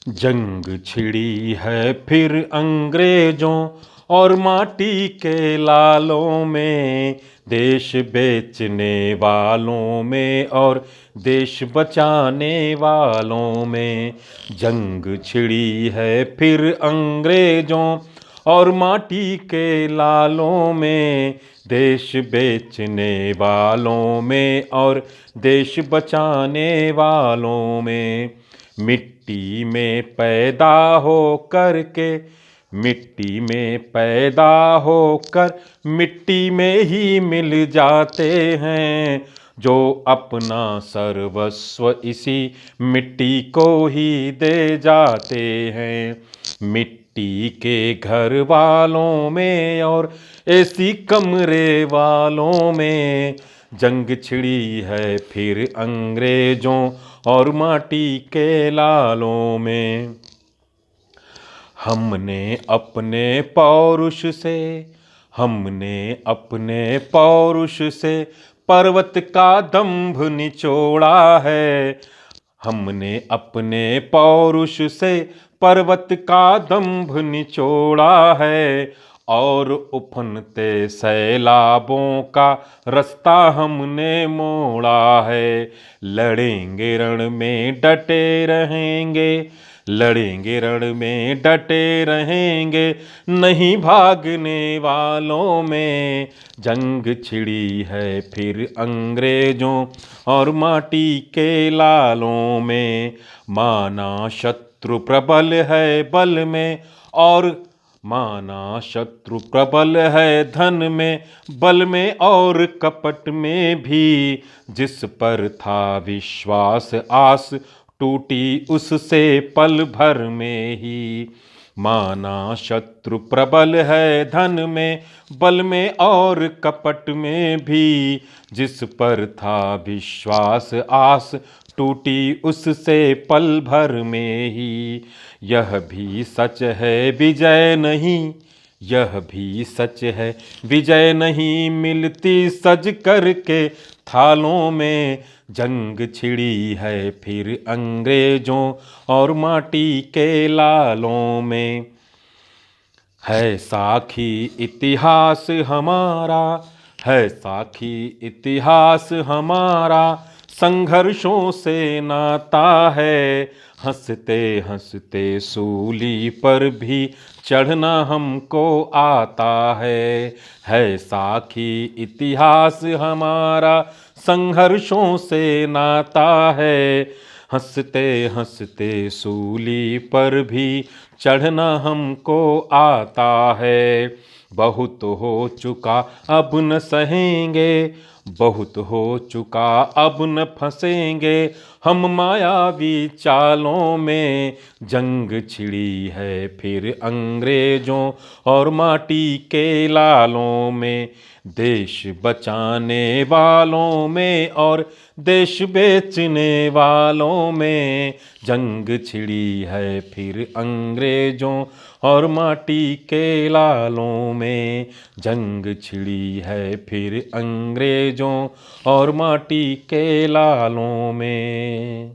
जंग छिड़ी है फिर अंग्रेजों और माटी के लालों में, देश बेचने वालों में और देश बचाने वालों में। जंग छिड़ी है फिर अंग्रेजों और माटी के लालों में, देश बेचने वालों में और देश बचाने वालों में। मिट्टी में पैदा हो कर के, मिट्टी में पैदा होकर मिट्टी में ही मिल जाते हैं, जो अपना सर्वस्व इसी मिट्टी को ही दे जाते हैं। मिट्टी के घर वालों में और एसी कमरे वालों में, जंग छिड़ी है फिर अंग्रेजों और माटी के लालों में। हमने अपने पौरुष से, हमने अपने पौरुष से पर्वत का दंभ निचोड़ा है। हमने अपने पौरुष से पर्वत का दंभ निचोड़ा है, और उफनते सैलाबों का रास्ता हमने मोड़ा है। लड़ेंगे रण में डटे रहेंगे, लड़ेंगे रण में डटे रहेंगे, नहीं भागने वालों में। जंग छिड़ी है फिर अंग्रेजों और माटी के लालों में। माना शत्रु प्रबल है बल में और, माना शत्रु प्रबल है धन में, बल में और कपट में भी। जिस पर था विश्वास आस टूटी उससे पल भर में ही। माना शत्रु प्रबल है धन में, बल में और कपट में भी। जिस पर था विश्वास आस टूटी उससे पल भर में ही। यह भी सच है विजय नहीं, यह भी सच है विजय नहीं मिलती सज कर के थालों में। जंग छिड़ी है फिर अंग्रेजों और माटी के लालों में। है साखी इतिहास हमारा, है साखी इतिहास हमारा, संघर्षों से नाता है। हंसते हंसते सूली पर भी चढ़ना हमको आता है साखी इतिहास हमारा, संघर्षों से नाता है। हंसते हंसते सूली पर भी चढ़ना हमको आता है। बहुत हो चुका अब न सहेंगे, बहुत हो चुका अब न फंसेंगे हम मायावी चालों में। जंग छिड़ी है फिर अंग्रेजों और माटी के लालों में। देश बचाने वालों में और देश बेचने वालों में। जंग छिड़ी है फिर अंग्रेजों और माटी के लालों में। जंग छिड़ी है फिर अंग्रेजों और माटी के लालों में।